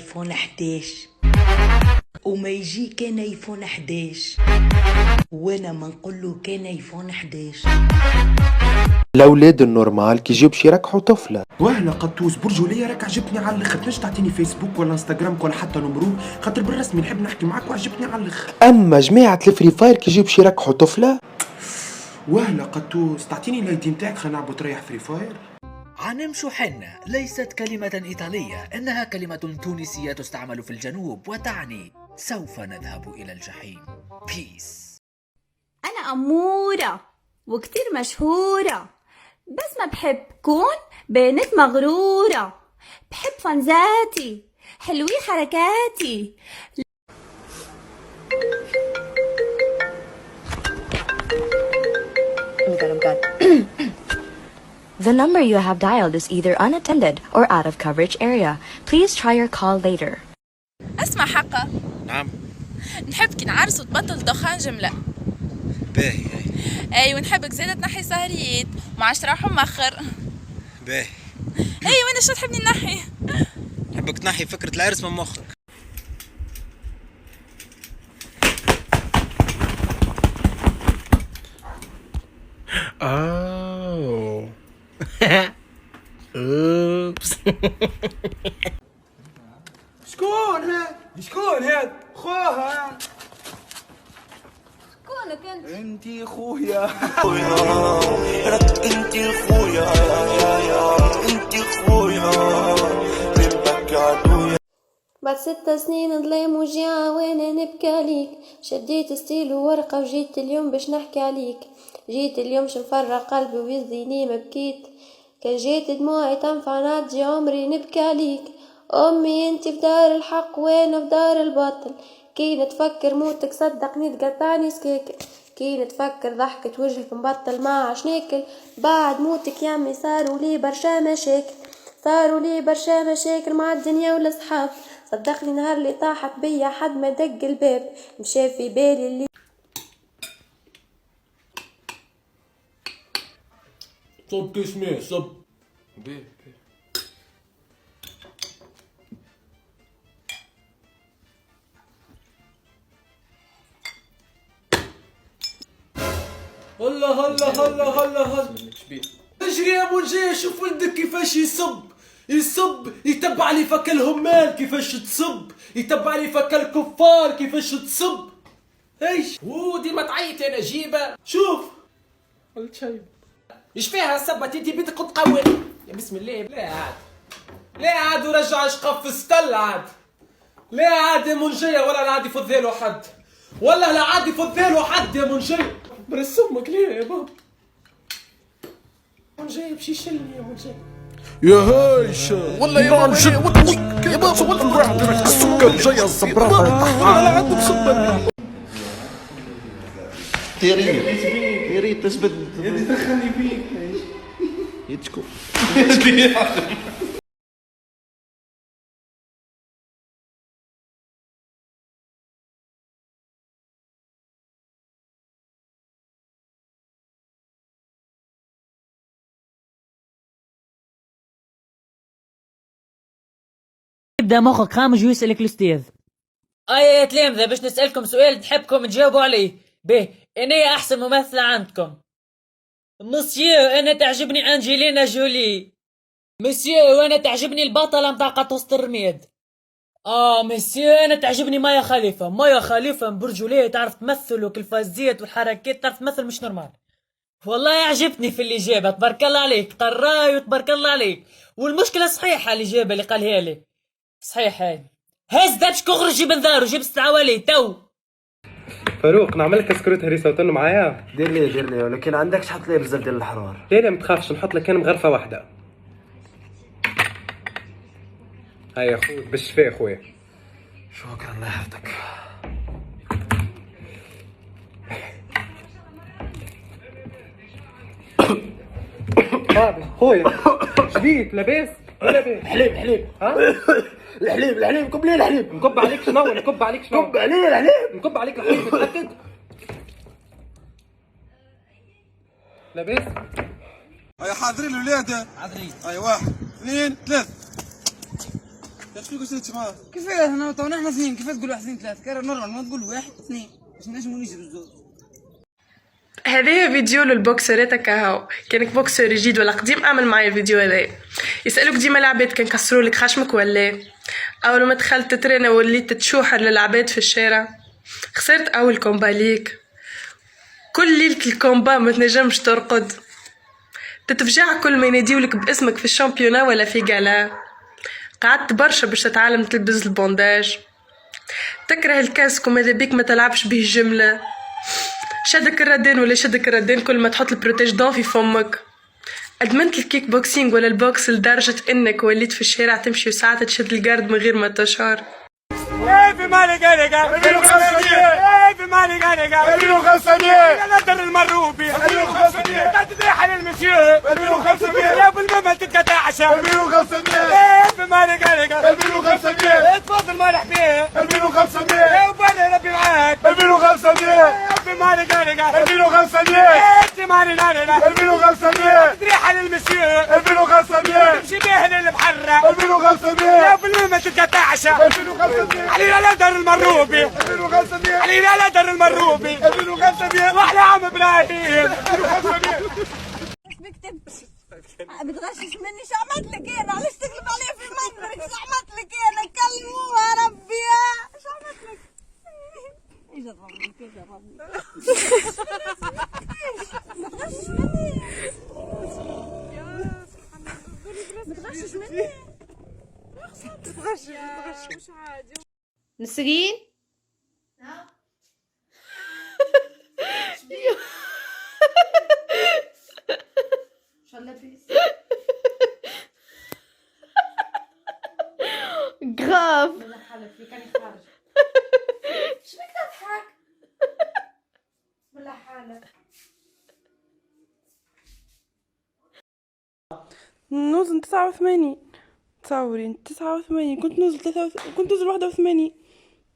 ايفون 11 وما يجي كان ايفون 11 وانا ما نقول له كان ايفون 11. الاولاد النورمال كي يجيو باش يركحوا طفله. وهلا قطوس برجوليه راك عجبتني على الاخر، تنجم تعطيني فيسبوك ولا انستغرام ولا حتى نمرو، خاطر بالرسمي نحب نحكي معاك وعجبتني على الاخر. اما جماعه الفري فاير كي يجيو باش يركحوا طفله. وهلا قطوس تعطيني الايدي نتاعك خلينا نلعبوا تريح فري فاير. عنمشو حنة ليست كلمة إيطالية، إنها كلمة تونسية تستعمل في الجنوب وتعني سوف نذهب إلى الجحيم. بيس. أنا أمورة وكتير مشهورة، بس ما بحب كون بنت مغرورة، بحب فنزاتي حلوي حركاتي. The number you have dialed is either unattended or out of coverage area. Please try your call later. اسمع حقا. نعم. نحب كي نعرس وتبطل دخان جملة. باهي. ايوه نحبك زادة تنحي سهريات ما عادش راحوا مخر. باهي. ايوه وانا شو تحبني نحي؟ نحبك تنحي فكرة العرس من مخك. اوه اوبس. شكون هاد خوها؟ شكونك انت؟ انتي خويا انتي خويا انتي خويا ربك عدويا. بعد 6 سنين ظلام وجيعة وانا نبكي عليك، شديت ستيل وورقة وجيت اليوم باش نحكي عليك، جيت اليوم باش نفرغ قلبي ويزيني ما بكيت، كان جيت دموعي تنفع نعدي عمري نبكي عليك. امي انتي في دار الحق وانا في دار الباطل، كي نتفكر موتك صدقني تقطعني سكاكل، كي نتفكر ضحكة وجهك مبطل ما عاش ناكل، بعد موتك يامي صاروا لي برشا مشاكل مع الدنيا والصحاب، صدقني نهار اللي طاحت بيا حد ما دق الباب مشى في بالي اللي صب كيسميه صب. هلا اجري يا منجي، شوف ولدك كيفاش يصب يتبع لي فك الهمال كيفاش تصب، يتبع لي فك الكفار كيفاش تصب. ايش ديما تعيط يا نجيبه. شوف قلت شايب ايش فيها الصبة انتي بنتك قد قوي يا بسم الله. لا عاد ورجع شقف في ستل عاد. لا عاد يا منجية ولا لا عاد يفضيله حد، ولا لا عاد يفضيله حد يا منجية. برس امك ليه يا بابا؟ منجية بشي يشلني يا منجية. يا هايش والله يا بابا يا بابا والله السكر جاي الصبراء لا عندهم سكر. يا ريت تثبت يدي دخلني فيك يتشكو. يبدا مخك خامج ويسألك الأستاذ. يا تلامذة باش نسألكم سؤال تحبكم تجاوبوا عليه. به أنا أحسن ممثلة عندكم. مسيو أنا تعجبني أنجلينا جولي. مسيو أنا تعجبني البطلة متاع قطوسة الرميد. مسيو أنا تعجبني مايا خليفة برجولية تعرف تمثل وكالفازيات والحركات تعرف تمثل مش نورمال. والله عجبتني في الإجابة تبارك الله عليك قراي وتبارك الله عليك. والمشكلة صحيحة الإجابة اللي قالها لي صحيح. هاز دابش كغر جيب نذار وجيب استعوالي تو. فاروق نعمل لك سكروت هريسه وتنو معايا. دير لي ولكن عندكش حط لي بزاف ديال الحرار. لا ما تخافش نحط لك انا مغرفه واحده. هيا خويا بالشفاء خويا. شكرا الله يحفظك. خويا شبيك لاباس؟ حليب ها؟ الحليب نكب ليه الحليب. نكب عليك شنو؟ نكب عليه الحليب. نكب عليك الحليب متأكد؟ لاباس؟ هيا حاضرين الولاد. حاضرين. هيا 1 2 3. كيفاش احنا تونا احنا اثنين، كيفاش تقول واحد اثنين ثلاثة؟ كان نورمال ما تقول واحد اثنين باش نجمو نجرو الزوج. هذايا فيديو للبوكسرات هكا، كانك بوكسر جديد ولا قديم اعمل معايا الفيديو هذايا. يسألوك ديما العباد كان كسروا لك خشمك ولا اول ما دخلت تترينا وليت تشوحر للعباد في الشارع، خسرت اول كومبا ليك، كل ليلة الكومبا ما تنجمش ترقد، تتفجع كل ما يناديولك باسمك في الشامبيونا ولا في قالا، قعدت برشا باش تتعلم تلبس البونداج، تكره الكاسك وماذا بيك ما تلعبش به جملة، شدك الردان ولا شدك الردان كل ما تحط البروتيج دون في فمك، ادمنت الكيك بوكسينج ولا البوكس لدرجة انك وليت في الشارع تمشي وساعات تشد الجارد من غير ما تشعر. في مالك انا في مالك انا 2500 يا ندر المروبي 2500 تدري حل المسيو 2500 يا ابو الماما تتقطعش 2500 في مالك انا 2500 تفضل مالح بيه 2500 يا وبالي ربي معاك 2500 في مالك انا 2500 انت مالي انا 2500 تدري حل المسيو 2500 تمشي بيه للمحرة 2500 يا ابو الماما تتقطعش 2500 علينا لا در المروبي 2500 علينا لا در المروبي 2500 واحلى عم ابراهيم 2500 بتغشش مني، شو عملت لك انا؟ علاش تقلب عليا في منك؟ شو عملت لك انا؟ كلموها ربي، شو عملت لك؟ اجا ربي كذا ربي بتغشش مني، بتغشش مني، بتغشش مش عادي. نسرين شو لابس؟ غراف لا حالك في كان خارج. شو بك تضحك؟ بسم الله حالك. نوزن 89 تصوري 89 كنت نوزل 83 كنت نوزل 81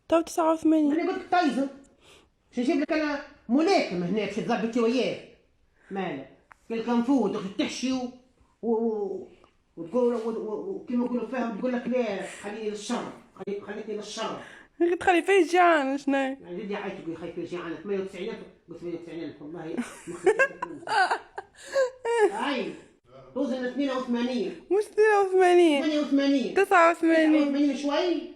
تو 89. انا قلت لك طيزن باش نجيب لك انا ملاكم هنا باش تضبطي وياه مالك كل كنفوت تحشي وتقول كيما نقولوا فيهم تقول لك لا خليني للشر خليتني للشر. تخلي فيه جيعان شنو؟ يعني جدي عيط تقول خايف جيعان 98,000 قلت 98,000 والله هاي توزن 82 مش 82 88 89 شوي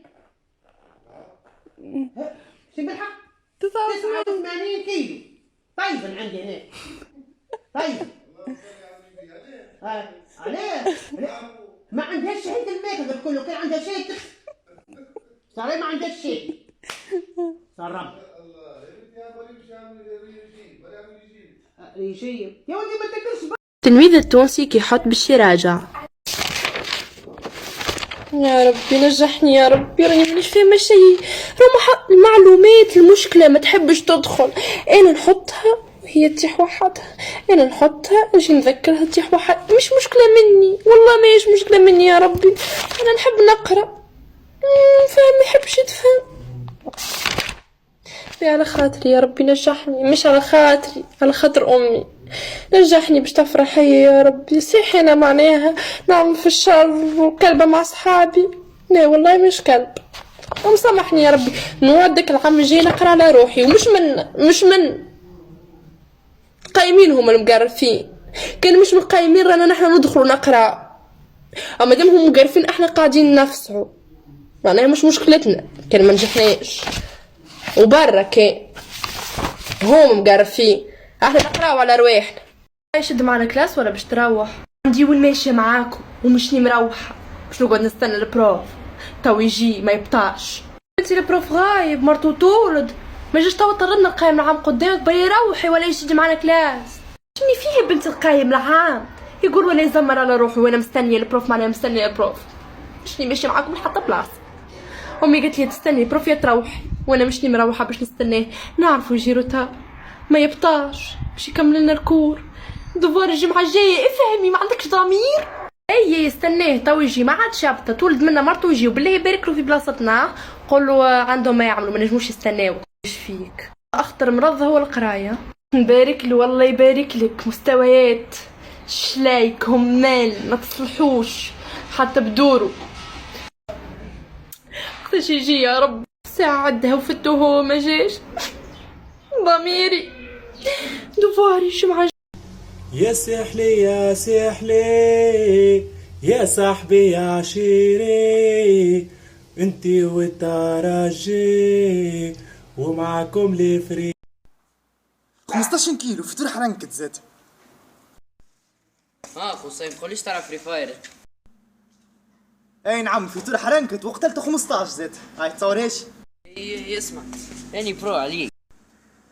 شو بالحق 89 كيلو طيب عندي هنا طيب عليه ما عندهاش شهيد الميك هذا كله كان عندها شيء صار ما عندهاش شيء صار رب ريجيم يا ولدي ما تاكلش التلميذ التونسي كيحط باش يراجع. يا ربي نجحني يا ربي، راني مانيش فاهمه شيء، المعلومات المشكله ما تحبش تدخل، انا نحطها وهي تطيح وحدها، انا نحطها نجي نذكرها تطيح وحدها، مش مشكله مني والله ماهيش مشكله مني يا ربي، انا نحب نقرا فاهم ما يحبش يتفهم. على خاطري يا ربي نجحني، مش على خاطري، على خاطر امي نجحني باش تفرح هي يا ربي. صحيح انا معناها نعمل في الشر وكلبه مع صحابي، لا والله مش كلب، ومسامحني يا ربي. نودك العام الجاي نقرا على روحي، ومش من قايمين هما المقرفين، كان مش مقايمين رانا نحنا ندخلوا نقرا، اما دام هم مقرفين احنا قاعدين نفسعوا، معناها مش مشكلتنا كان ما نجحناش، وبرا كان هم مقرفين احنا نقراو على رواحنا. يشد معنا كلاس ولا باش تروح؟ عندي وين ماشيه معاكم ومشني مروحه باش نقعد نستنى البروف تو يجي ما يبطاش. انتي البروف غايب مرتو تولد ما جاش تو طردنا القايم العام قدامك بي يروحي ولا يشد معنا كلاس. شني فيه بنت القايم العام يقول ولا يزمر على روحي وانا مستنيه البروف، معناها مستنيه البروف. شني ماشيه معاكم لحتى بلاصه. امي قالت لي تستني البروف يا تروحي وانا مشني مروحه باش نستناه، نعرفوا يجي روتا ما يبطاش باش يكمل لنا الكور دوار الجمعه الجايه. افهمي ما عندكش ضمير. اي يستناه تو يجي ما عادش يبطا، تولد منا مرته ويجي وبالله يبارك له في بلاصتنا، قول له عندهم ما يعملوا ما نجموش يستناو. ايش فيك؟ اخطر مرض هو القرايه. نبارك له والله يبارك لك، مستويات شلايك همال ما تصلحوش حتى بدورو. وقتاش يجي يا رب؟ ساعة عدها وفتو هو ما جاش. ضميري دوفاري شمعة. يا سحلي يا سحلي يا صاحبي يا عشيري انتي والترجي ومعكم لي فري. 15 كيلو فطور حرنكت زاد. قصي متقوليش تلعب فري فاير. اي نعم فطور حرنكت وقتلت 15 زاد. هاي تصورهاش؟ اسمع اني برو عليك.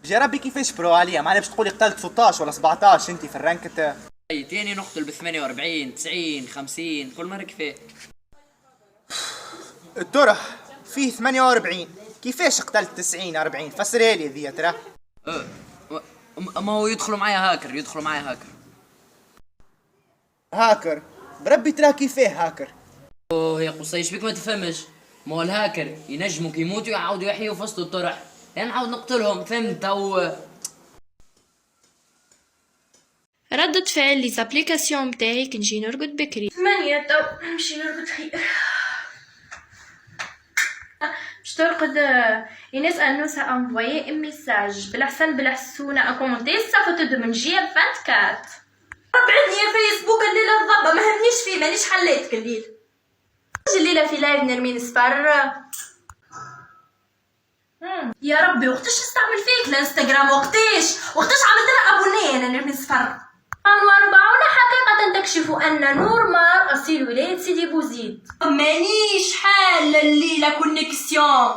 جربي كيفاش برو عليا؟ معناها باش تقولي قتلت 16 ولا 17 انت في الرانكت. اي تاني نقتل ب 48 90 50 كل مرة كيفاه. الدره فيه 48 كيفاش قتلت 90 40؟ فسرها لي ذي ترى. ما هو يدخلوا معايا هاكر هاكر بربي ترى كيفاه هاكر. اوه يا قصي ايش بك ما تفهمش؟ ما هو الهاكر ينجموا كيموتوا يعاودوا يحيوا في وسط الطرح، يعني نعاود نقتلهم فهمت. او ردة فعل لي زابليكاسيون بتاعي كي نجي نرقد بكري. 8 تو نمشي نرقد خير. باش ترقد ايناس انوسا انفويي ميساج بالحسن بالحسونه اكومونتي صافا تدو من جيه 24. بعدني يا فيسبوك الليله الضبه ما همنيش فيه مانيش حليتك الليل. الليله في لايف نرمين صفر. يا ربي وقتاش نستعمل فيك الانستغرام؟ وقتاش عملت لها ابوني انا نرمين صفر. 40 حقيقة تكشف أن نورمال أصيل ولاية سيدي بوزيد. مانيش حالة الليلة كونيكسيون.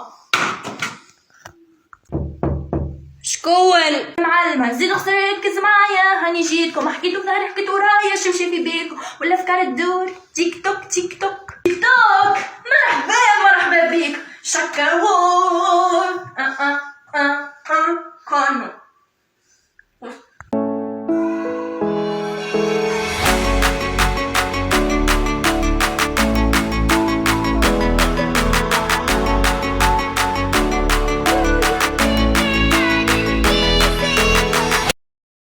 شكون؟ معلمة زيد خسر يركز معايا. هاني جيتكم حكيتو في ظهري حكيتو ورايا شمشي في بيكم ولا أفكار تدور. تيك توك مرحبا بيك شكر وور. كونو